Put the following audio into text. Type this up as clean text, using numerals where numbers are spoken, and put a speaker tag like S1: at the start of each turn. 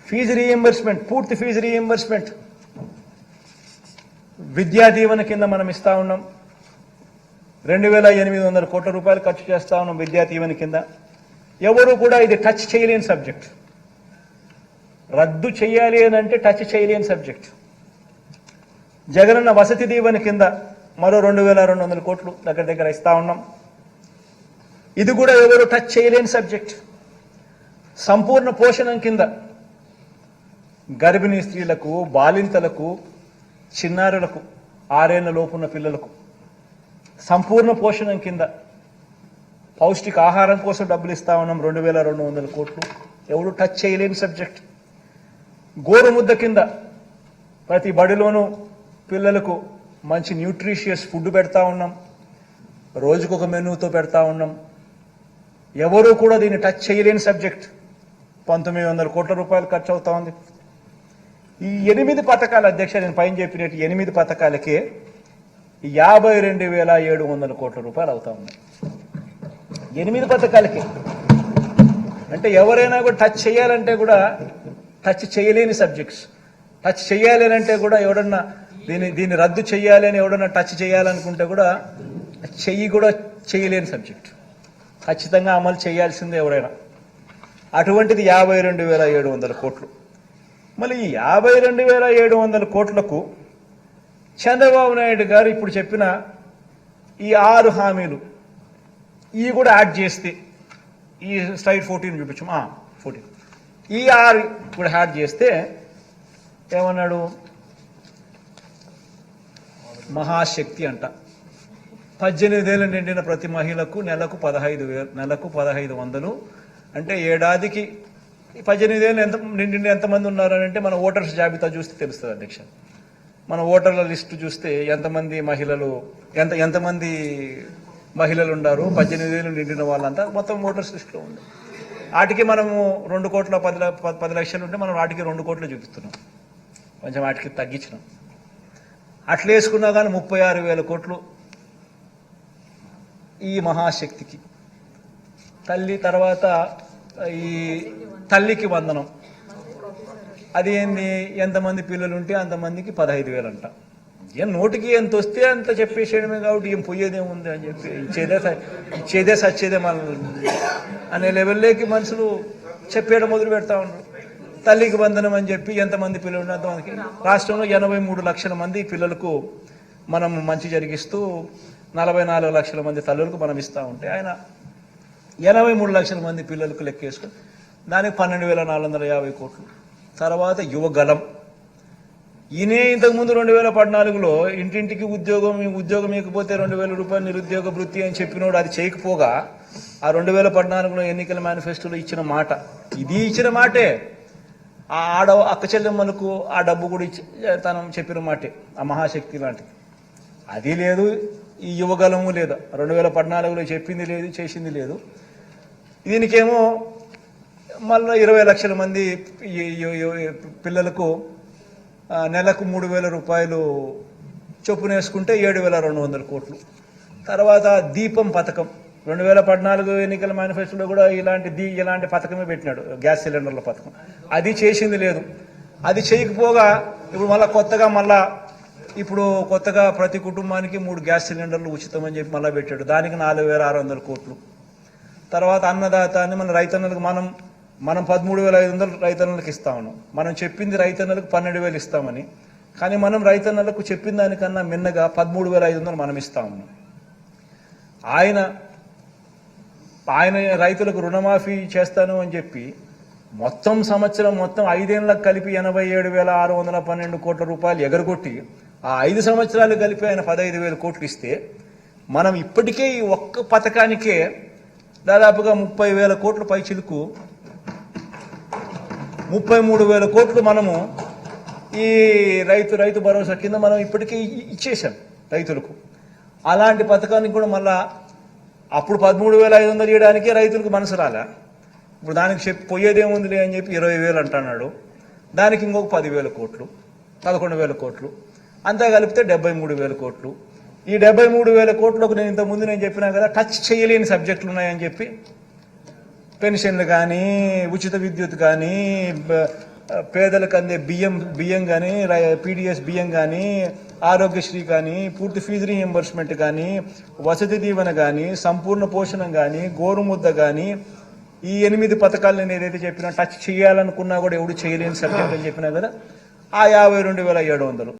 S1: Fee reimbursement, పూర్తి fee reimbursement Vidya Deevena కింద మనం ఇస్తా ఉన్నాం. 2,800 కోట్ల రూపాయలు ఖర్చు చేస్తా ఉన్నాం విద్యా దీవెన కింద. ఎవరు కూడా ఇది టచ్ చేయలేని సబ్జెక్ట్. రద్దు చేయాలి అని అంటే టచ్ చేయలేని సబ్జెక్ట్. జగనన్న వసతి దీవెన కింద మరో 2,200 కోట్లు దగ్గర ఇస్తా ఉన్నాం. ఇది కూడా ఎవరు టచ్ చేయలేని సబ్జెక్ట్. సంపూర్ణ పోషణం కింద గర్భిణీ స్త్రీలకు, బాలింతలకు, చిన్నారులకు, 6 ఏళ్ల లోపున్న పిల్లలకు సంపూర్ణ పోషణం కింద పౌష్టిక ఆహారం కోసం డబ్బులు ఇస్తా ఉన్నాం 2,200 కోట్లు. ఎవరు టచ్ చేయలేని సబ్జెక్ట్. గోరుముద్ద కింద ప్రతి బడిలోనూ పిల్లలకు మంచి న్యూట్రిషియస్ ఫుడ్ పెడతా ఉన్నాం. రోజుకొక మెనూతో పెడతా ఉన్నాం. ఎవరూ కూడా దీన్ని టచ్ చేయలేని సబ్జెక్ట్. 1,900 కోట్ల రూపాయలు ఖర్చు అవుతా ఉంది. ఈ 8 పథకాలు అధ్యక్ష, నేను పైన చెప్పినట్టు 8 పథకాలకే 52,700 కోట్ల రూపాయలు అవుతా ఉన్నాయి. 8 పథకాలకి. అంటే ఎవరైనా కూడా టచ్ చేయాలంటే కూడా టచ్ చేయలేని సబ్జెక్ట్స్. టచ్ చేయాలి అంటే కూడా ఎవడన్నా దీన్ని రద్దు చేయాలి అని ఎవడన్నా టచ్ చేయాలనుకుంటే కూడా చెయ్యి కూడా చేయలేని సబ్జెక్ట్. ఖచ్చితంగా అమలు చేయాల్సిందే ఎవరైనా. అటువంటిది 52,700 కోట్లు. మళ్ళీ ఈ 52,700 కోట్లకు చంద్రబాబు నాయుడు గారు ఇప్పుడు చెప్పిన ఈ 6 హామీలు ఇవి కూడా యాడ్ చేస్తే, ఈ స్లైడ్ 14 చూపించాం, 14 ఈ 6 కూడా యాడ్ చేస్తే ఏమన్నాడు, మహాశక్తి అంట. 18 ఏళ్ళు నిండిన ప్రతి మహిళకు నెలకు 1,500 అంటే ఏడాదికి 18 ఏళ్ళు నిండిన ఎంతమంది ఉన్నారని అంటే మన ఓటర్స్ జాబితా చూస్తే తెలుస్తుంది అధ్యక్ష. మన ఓటర్ల లిస్టు చూస్తే ఎంతమంది ఎంతమంది మహిళలు ఉన్నారు, 18 ఏళ్ళు నిండిన వాళ్ళంతా మొత్తం ఓటర్స్ లిస్టులో ఉంది. వాటికి మనము 2,10 లక్షలు ఉంటే మనం వాటికి 2 కోట్లు చూపిస్తున్నాం. కొంచెం వాటికి తగ్గించినాం. అట్లా వేసుకున్నా కానీ 36,000 కోట్లు ఈ మహాశక్తికి. తల్లి తర్వాత ఈ తల్లికి వందనం, అది ఏంది, ఎంతమంది పిల్లలు ఉంటే అంతమందికి 15,000 అంట. ఏం నోటికి ఎంత వస్తే అంత చెప్పేసేయడమే కాబట్టి ఏం పోయేదేముంది అని చెప్పి ఇచ్చేదే సచ్చేదే మన అనే లెవెల్లోకి మనుషులు చెప్పేయడం మొదలు పెడతా ఉన్నారు. తల్లికి వందనం అని చెప్పి ఎంతమంది పిల్లలు ఉన్న అంతమందికి. రాష్ట్రంలో 83 లక్షల మంది పిల్లలకు మనం మంచి జరిగిస్తూ 44 లక్షల మంది తల్లులకు మనం ఇస్తూ ఉంటే ఆయన 83 లక్షల మంది పిల్లలకు లెక్కేసుకుని దానికి 12,450 కోట్లు. తర్వాత యువగలం, ఈయనే ఇంతకుముందు 2014లో ఇంటింటికి ఉద్యోగం ఇకపోతే 2,000 రూపాయలు నిరుద్యోగ వృత్తి అని చెప్పినోడు అది చేయకపోగా ఆ 2014లో ఎన్నికల మేనిఫెస్టోలో ఇచ్చిన మాట, ఇది ఇచ్చిన మాటే. ఆ అక్క చెల్లెమ్మలకు ఆ డబ్బు కూడా తను చెప్పిన మాటే, ఆ మహాశక్తి లాంటిది. అది లేదు, ఈ యువగలము లేదు. 2014లో చెప్పింది లేదు, చేసింది లేదు. దీనికేమో మళ్ళీ 20 లక్షల మంది పిల్లలకు నెలకు 3,000 రూపాయలు చొప్పున వేసుకుంటే 7,200 కోట్లు. తర్వాత దీపం పథకం, 2014 ఎన్నికల మేనిఫెస్టోలో కూడా ఇలాంటి పథకమే పెట్టినాడు, గ్యాస్ సిలిండర్ల పథకం. అది చేసింది లేదు. అది చేయకపోగా ఇప్పుడు కొత్తగా ప్రతి కుటుంబానికి 3 గ్యాస్ సిలిండర్లు ఉచితమని చెప్పి మళ్ళీ పెట్టాడు. దానికి 4,600 కోట్లు. తర్వాత అన్నదాత అని మన రైతన్నలకు మనం 13,500 రైతన్నలకు ఇస్తా ఉన్నాం. మనం చెప్పింది రైతన్నలకు 12,000 ఇస్తామని, కానీ మనం రైతన్నలకు చెప్పిన దానికన్నా మిన్నగా 13,500 మనం ఇస్తా ఉన్నాం. ఆయన రైతులకు రుణమాఫీ చేస్తాను అని చెప్పి మొత్తం 5 ఏళ్ళకు కలిపి 87,612 కోట్ల రూపాయలు ఎగరగొట్టి ఆ 5 సంవత్సరాలు కలిపి ఆయన 15,000 కోట్లు ఇస్తే మనం ఇప్పటికే ఈ ఒక్క పథకానికే దాదాపుగా 30,000 కోట్ల పైచిలుకు 33,000 కోట్లు మనము ఈ రైతు భరోసా కింద మనం ఇప్పటికే ఇచ్చేసాం రైతులకు. అలాంటి పథకానికి కూడా మళ్ళా అప్పుడు 13,500 చేయడానికే రైతులకు మనసు రాలే. ఇప్పుడు దానికి పోయేదేముందిలే అని చెప్పి 20,000 అంటున్నాడు. దానికి ఇంకొక 10,000 కోట్లు, 11,000 కోట్లు, అంతా కలిపితే 73,000 కోట్లు. ఈ 73,000 కోట్లకు నేను ఇంతకుముందు చెప్పినా కదా, టచ్ చేయలేని సబ్జెక్టులు ఉన్నాయని చెప్పి, పెన్షన్లు కానీ, ఉచిత విద్యుత్ కానీ, పేదలకు అందే బియ్యం కానీ పీడిఎస్ బియ్యం కానీ ఆరోగ్యశ్రీ కానీ పూర్తి ఫీజు రీఎంబర్స్మెంట్ కానీ వసతి దీవెన కానీ సంపూర్ణ పోషణం కానీ గోరుముద్ద కానీ ఈ 8 పథకాలు నేను ఏదైతే చెప్పినా టచ్ చేయాలనుకున్నా కూడా ఎవడు చేయలేని సబ్జెక్ట్ అని చెప్పినా కదా ఆ 52,700